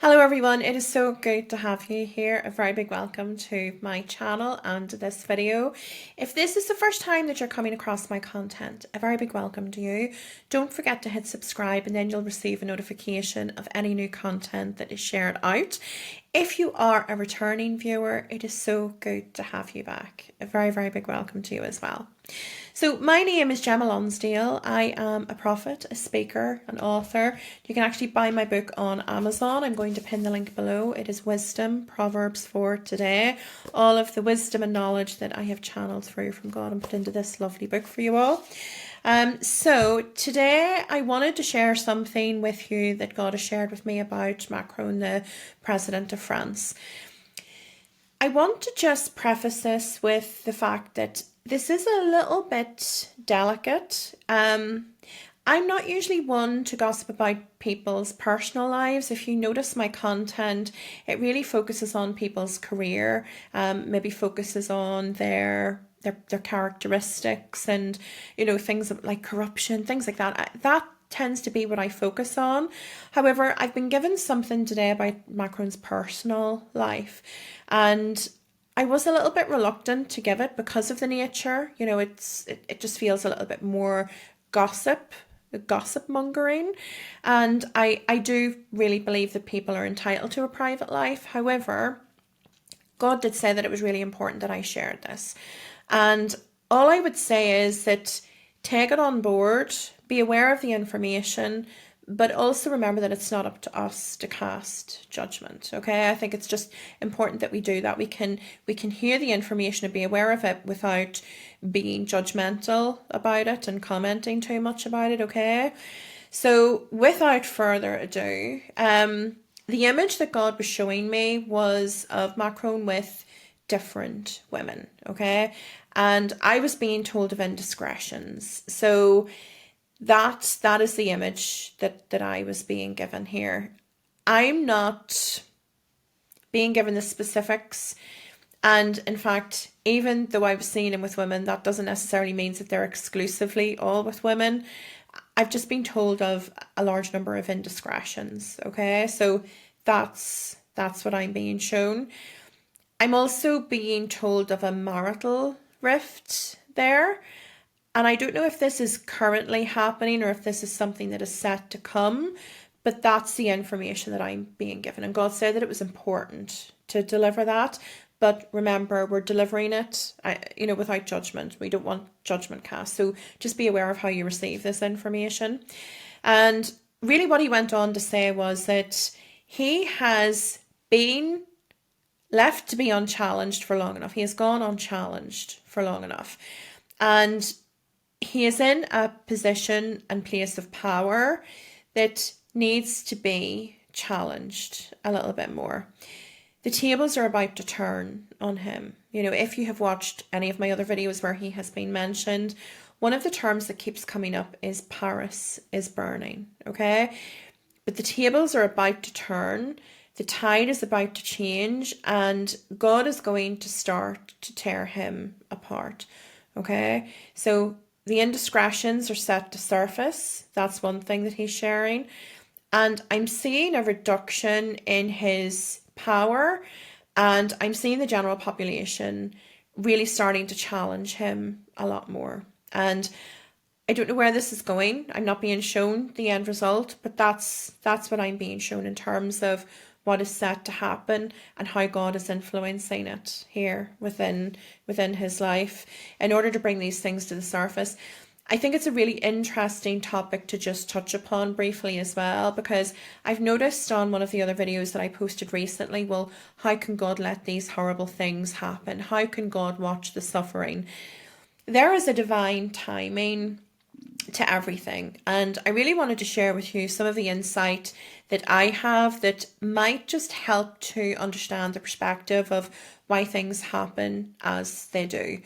Hello everyone, it is so good to have you here. A very big welcome to my channel and this video. If this is the first time that you're coming across my content, a very big welcome to you. Don't forget to hit subscribe and then you'll receive a notification of any new content that is shared out. If you are a returning viewer, it is so good to have you back. A very, very big welcome to you as well. So my name is Gemma Lonsdale. I am a prophet, a speaker, an author. You can actually buy my book on Amazon. I'm going to pin the link below. It is Wisdom, Proverbs for Today. All of the wisdom and knowledge that I have channeled through from God and put into this lovely book for you all. So today I wanted to share something with you that God has shared with me about Macron, the President of France. I want to just preface this with the fact that this is a little bit delicate. I'm not usually one to gossip about people's personal lives. If you notice my content, it really focuses on people's career, maybe focuses on their characteristics and, things like corruption, things like that. That tends to be what I focus on. However, I've been given something today about Macron's personal life, and I was a little bit reluctant to give it because of the nature. It just feels a little bit more gossip mongering, and I do really believe that people are entitled to a private life. However, God did say that it was really important that I shared this, and all I would say is that take it on board, be aware of the information, but also remember that it's not up to us to cast judgment. Okay, I think it's just important that we do that. We can hear the information and be aware of it without being judgmental about it and commenting too much about it. Okay, so without further ado, the image that God was showing me was of Macron with different women. Okay, and I was being told of indiscretions. So that is the image that I was being given here. I'm not being given the specifics, and in fact, even though I was seeing him with women, that doesn't necessarily mean that they're exclusively all with women. I've just been told of a large number of indiscretions. Okay, so that's what I'm being shown. I'm also being told of a marital rift there. And I don't know if this is currently happening or if this is something that is set to come, but that's the information that I'm being given. And God said that it was important to deliver that. But remember, we're delivering it, without judgment. We don't want judgment cast. So just be aware of how you receive this information. And really what he went on to say was that he has been left to be unchallenged for long enough. He has gone unchallenged for long enough. And he is in a position and place of power that needs to be challenged a little bit more. The tables are about to turn on him. If you have watched any of my other videos where he has been mentioned, one of the terms that keeps coming up is Paris is burning, okay? But the tables are about to turn, the tide is about to change, and God is going to start to tear him apart, okay? So the indiscretions are set to surface. That's one thing that he's sharing. And I'm seeing a reduction in his power, and I'm seeing the general population really starting to challenge him a lot more. And I don't know where this is going. I'm not being shown the end result, but that's what I'm being shown in terms of what is set to happen and how God is influencing it here within his life in order to bring these things to the surface. I think it's a really interesting topic to just touch upon briefly as well, because I've noticed on one of the other videos that I posted recently, well, how can God let these horrible things happen? How can God watch the suffering? There is a divine timing to everything, and I really wanted to share with you some of the insight that I have that might just help to understand the perspective of why things happen as they do.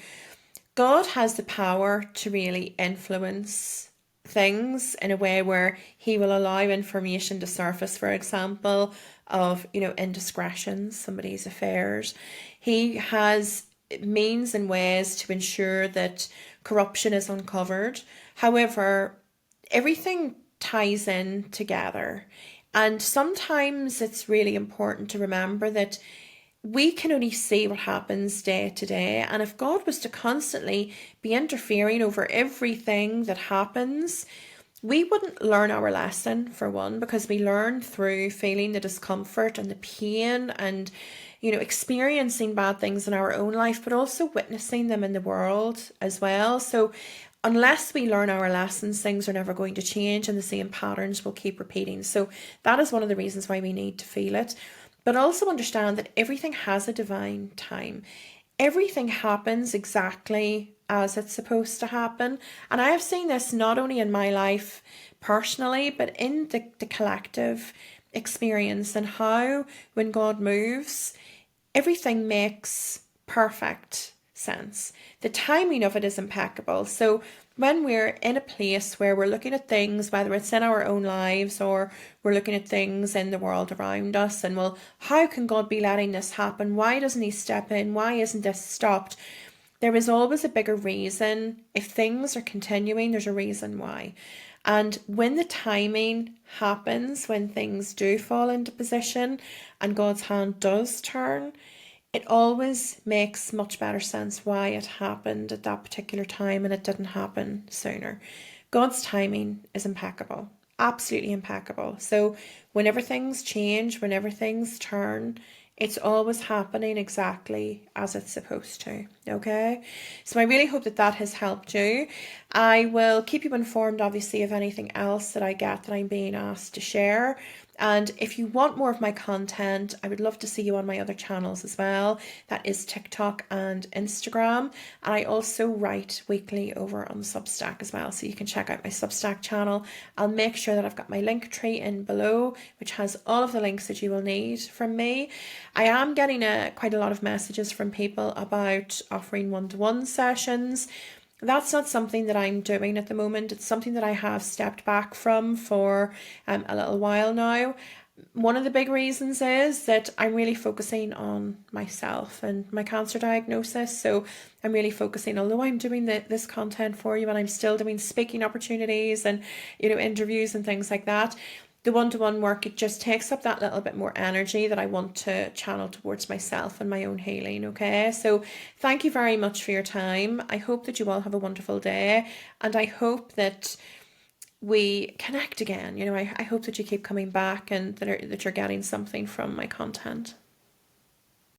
God has the power to really influence things in a way where he will allow information to surface, for example, of indiscretions, somebody's affairs. He has means and ways to ensure that corruption is uncovered. However, everything ties in together. And sometimes it's really important to remember that we can only see what happens day to day. And if God was to constantly be interfering over everything that happens, we wouldn't learn our lesson, for one, because we learn through feeling the discomfort and the pain and, experiencing bad things in our own life, but also witnessing them in the world as well. So unless we learn our lessons, things are never going to change and the same patterns will keep repeating. So that is one of the reasons why we need to feel it. But also understand that everything has a divine time. Everything happens exactly as it's supposed to happen. And I have seen this not only in my life personally, but in the collective experience, and how when God moves, everything makes perfect sense. The timing of it is impeccable. So when we're in a place where we're looking at things, whether it's in our own lives or we're looking at things in the world around us, and well, how can God be letting this happen? Why doesn't He step in? Why isn't this stopped? There is always a bigger reason. If things are continuing, there's a reason why. And when the timing happens, when things do fall into position and God's hand does turn, it always makes much better sense why it happened at that particular time and it didn't happen sooner. God's timing is impeccable, absolutely impeccable. So whenever things change, whenever things turn, it's always happening exactly as it's supposed to. Okay, so I really hope that that has helped you. I will keep you informed, obviously, of anything else that I get that I'm being asked to share. And if you want more of my content, I would love to see you on my other channels as well. That is TikTok and Instagram. And I also write weekly over on Substack as well. So you can check out my Substack channel. I'll make sure that I've got my link tree in below, which has all of the links that you will need from me. I am getting quite a lot of messages from people about offering one-to-one sessions. That's not something that I'm doing at the moment. It's something that I have stepped back from for a little while now. One of the big reasons is that I'm really focusing on myself and my cancer diagnosis. So I'm really focusing, although I'm doing this content for you and I'm still doing speaking opportunities and, interviews and things like that, the one-to-one work, it just takes up that little bit more energy that I want to channel towards myself and my own healing. Okay, so thank you very much for your time. I hope that you all have a wonderful day, and I hope that we connect again. I hope that you keep coming back and that you're getting something from my content.